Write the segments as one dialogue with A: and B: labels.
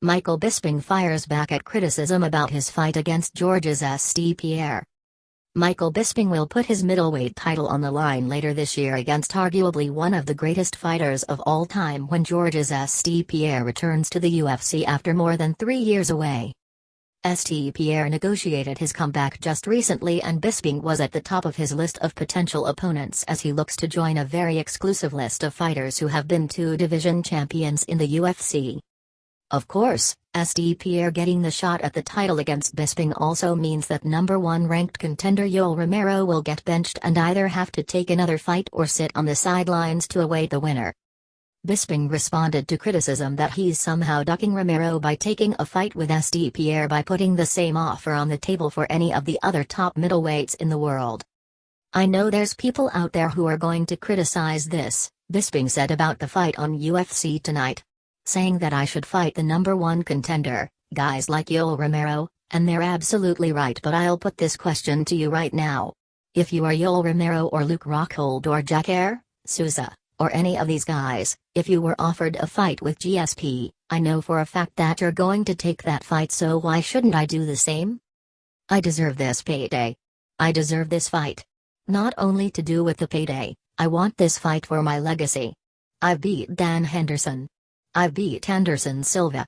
A: Michael Bisping fires back at criticism about his fight against Georges St Pierre. Michael Bisping will put his middleweight title on the line later this year against arguably one of the greatest fighters of all time when Georges St Pierre returns to the UFC after more than 3 years away. St Pierre negotiated his comeback just recently, and Bisping was at the top of his list of potential opponents as he looks to join a very exclusive list of fighters who have been 2 division champions in the UFC. Of course, St Pierre getting the shot at the title against Bisping also means that number 1 ranked contender Yoel Romero will get benched and either have to take another fight or sit on the sidelines to await the winner. Bisping responded to criticism that he's somehow ducking Romero by taking a fight with St Pierre by putting the same offer on the table for any of the other top middleweights in the world. "I know there's people out there who are going to criticize this," Bisping said about the fight on UFC Tonight, saying that I should fight the number 1 contender, guys like Yoel Romero, and they're absolutely right, but I'll put this question to you right now. If you are Yoel Romero or Luke Rockhold or Jacare Souza, or any of these guys, if you were offered a fight with GSP, I know for a fact that you're going to take that fight, so why shouldn't I do the same? I deserve this payday. I deserve this fight. Not only to do with the payday, I want this fight for my legacy. I've beat Dan Henderson. I've beat Anderson Silva.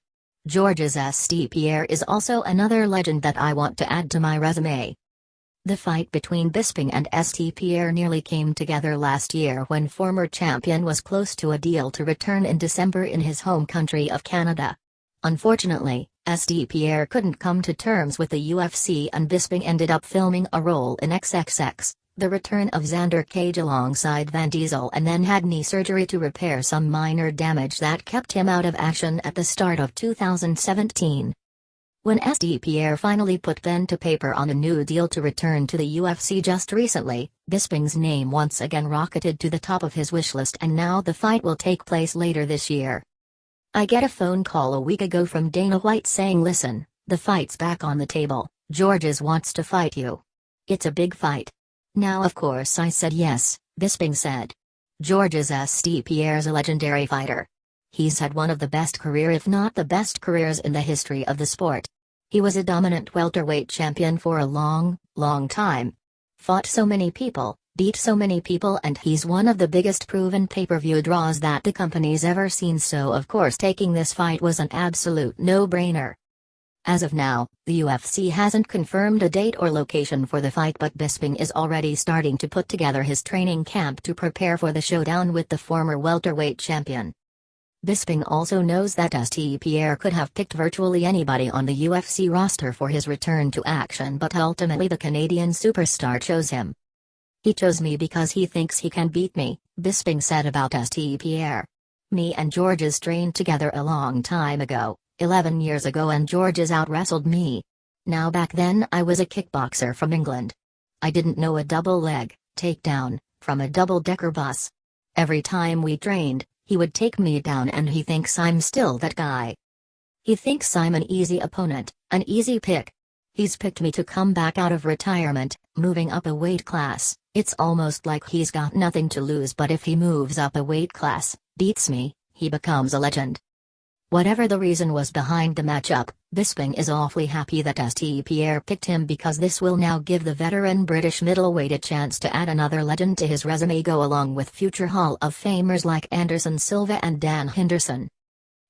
A: Georges St Pierre is also another legend that I want to add to my resume." The fight between Bisping and St Pierre nearly came together last year when former champion was close to a deal to return in December in his home country of Canada. Unfortunately, St Pierre couldn't come to terms with the UFC and Bisping ended up filming a role in XXX, The Return of Xander Cage alongside Van Diesel, and then had knee surgery to repair some minor damage that kept him out of action at the start of 2017. When St Pierre finally put pen to paper on a new deal to return to the UFC just recently, Bisping's name once again rocketed to the top of his wish list, and now the fight will take place later this year. "I get a phone call a week ago from Dana White saying, 'Listen, the fight's back on the table, Georges wants to fight you. It's a big fight.' Now of course I said yes," Bisping said. Georges St Pierre's a legendary fighter. He's had one of the best career, if not the best careers in the history of the sport. He was a dominant welterweight champion for a long, long time. Fought so many people, beat so many people, and he's one of the biggest proven pay-per-view draws that the company's ever seen, so of course taking this fight was an absolute no-brainer. As of now, the UFC hasn't confirmed a date or location for the fight, but Bisping is already starting to put together his training camp to prepare for the showdown with the former welterweight champion. Bisping also knows that St Pierre could have picked virtually anybody on the UFC roster for his return to action, but ultimately the Canadian superstar chose him. "He chose me because he thinks he can beat me," Bisping said about St Pierre. "Me and Georges trained together a long time ago. 11 years ago, and Georges out-wrestled me. Now back then I was a kickboxer from England. I didn't know a double leg takedown from a double-decker bus. Every time we trained, he would take me down, and he thinks I'm still that guy. He thinks I'm an easy opponent, an easy pick. He's picked me to come back out of retirement, moving up a weight class. It's almost like he's got nothing to lose, but if he moves up a weight class, beats me, he becomes a legend." Whatever the reason was behind the matchup, Bisping is awfully happy that St Pierre picked him, because this will now give the veteran British middleweight a chance to add another legend to his resume, go along with future Hall of Famers like Anderson Silva and Dan Henderson.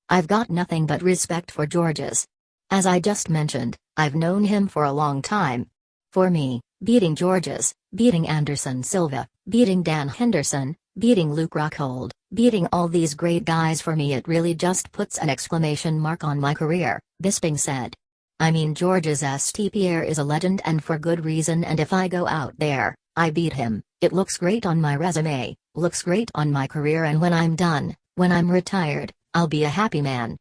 A: "I've got nothing but respect for Georges. As I just mentioned, I've known him for a long time. For me, beating Georges, beating Anderson Silva, beating Dan Henderson, beating Luke Rockhold, beating all these great guys, for me it really just puts an exclamation mark on my career," Bisping said. "I mean, Georges St Pierre is a legend, and for good reason, and if I go out there, I beat him, it looks great on my resume, looks great on my career, and when I'm done, when I'm retired, I'll be a happy man."